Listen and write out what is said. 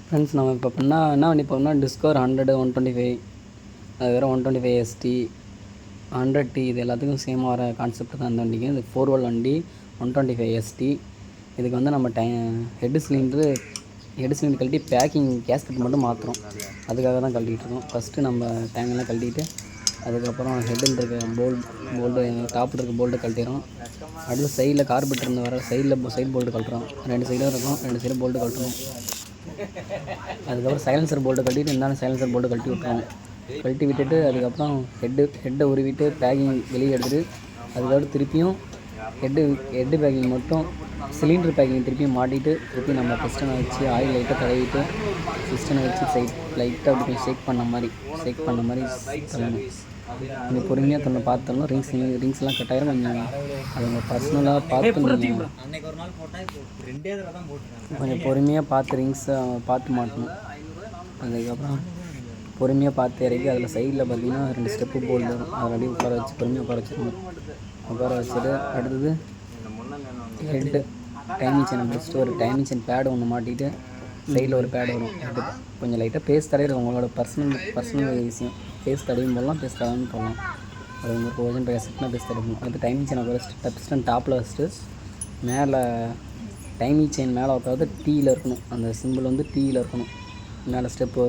Friends நம்ம இப்போ என்ன வண்டி போகணும்னா டிஸ்கவர் 100 125 அது வேறு 125 ST 100T இது எல்லாத்துக்கும் சேமாக வர கான்செப்ட் தான் அந்த வண்டிக்கு. இது 4 wheel வண்டி 125 ST. இதுக்கு வந்து நம்ம ஹெட் சிலிண்டர் கழட்டி பேக்கிங் கேஸ்கெட் மட்டும் மாற்றுறோம். அதுக்காக தான் கழட்டிகிட்டு இருக்கோம். ஃபஸ்ட்டு நம்ம டேங்கெல்லாம் கழட்டிட்டு அதுக்கப்புறம் ஹெட்டில் இருக்க போல்டு டாப்பில் இருக்க போல்ட்டு கழட்டிடுறோம். அடுத்து சைடில் கார்பெட்டர் இருந்து வர சைடு போல்ட்டு கழட்டுறோம். 2 சைடும் இருக்கும், 2 சைடும் போல்ட்டு கழட்டணும். அதுக்கப்புறம் சைலன்சர் போல்ட்டு கழட்டிட்டு இருந்தாலும் சைலன்சர் போல்ட்டு கழட்டி விட்டுருவோம். கழட்டி விட்டுட்டு அதுக்கப்புறம் ஹெட்டை உருவிட்டு பேக்கிங் வெளியே எடுத்துகிட்டு அதுக்கப்புறம் திருப்பியும் ஹெட்டு பேக்கிங் மட்டும் சிலிண்டர் பேக்கிங் திருப்பியும் மாட்டிட்டு திருப்பி நம்ம பிஸ்டனை வச்சு ஆயில் லைட்டாக தடவிட்டு பிஸ்டனை வச்சு லைட்டாக அப்படி ஷேக் பண்ண மாதிரி தள்ளணும். கொஞ்சம் பொறுமையாக பார்த்தோம்னா ரிங்ஸ்லாம் கட்டாயிரும். கொஞ்சம் அது உங்கள் பர்சனலாக பார்த்து கொஞ்சம் பொறுமையாக பார்த்து ரிங்ஸை பார்த்து மாட்டணும். அதுக்கப்புறம் பொறுமையாக பார்த்து இறக்கி அதில் சைடில் பார்த்திங்கன்னா 2 ஸ்டெப்பு போல்டு வரும். அதை அப்படியே பொறுமையாக உட்கார வச்சுட்டு அடுத்தது ஹெட்டு டைமிங் செயின் முடிச்சுட்டு ஒரு டைமிங் செயின் பேடு ஒன்று மாட்டிட்டு சைடில் ஒரு பேடு வரும். ஹெட்டு கொஞ்சம் லைட்டாக பேஸ்ட் தடையிறது உங்களோட பர்சனல் விஷயம். பேஸ்ட் தடையும் போடலாம், பேஸ்ட் தடையும் போடலாம். அது உங்களுக்கு ஓஜன் பேசிட்டுனா பேஸ்ட் தடைக்கணும். அடுத்து டைமிங் செயினை வச்சுட்டு பிஸ்டன் டாப்பில் வச்சுட்டு மேலே டைமிங் செயின் மேலே உட்காந்து டீயில் இருக்கணும். அந்த சிம்பிள் வந்து டீயில் இருக்கணும். மேலே ஸ்டெப் வரும்.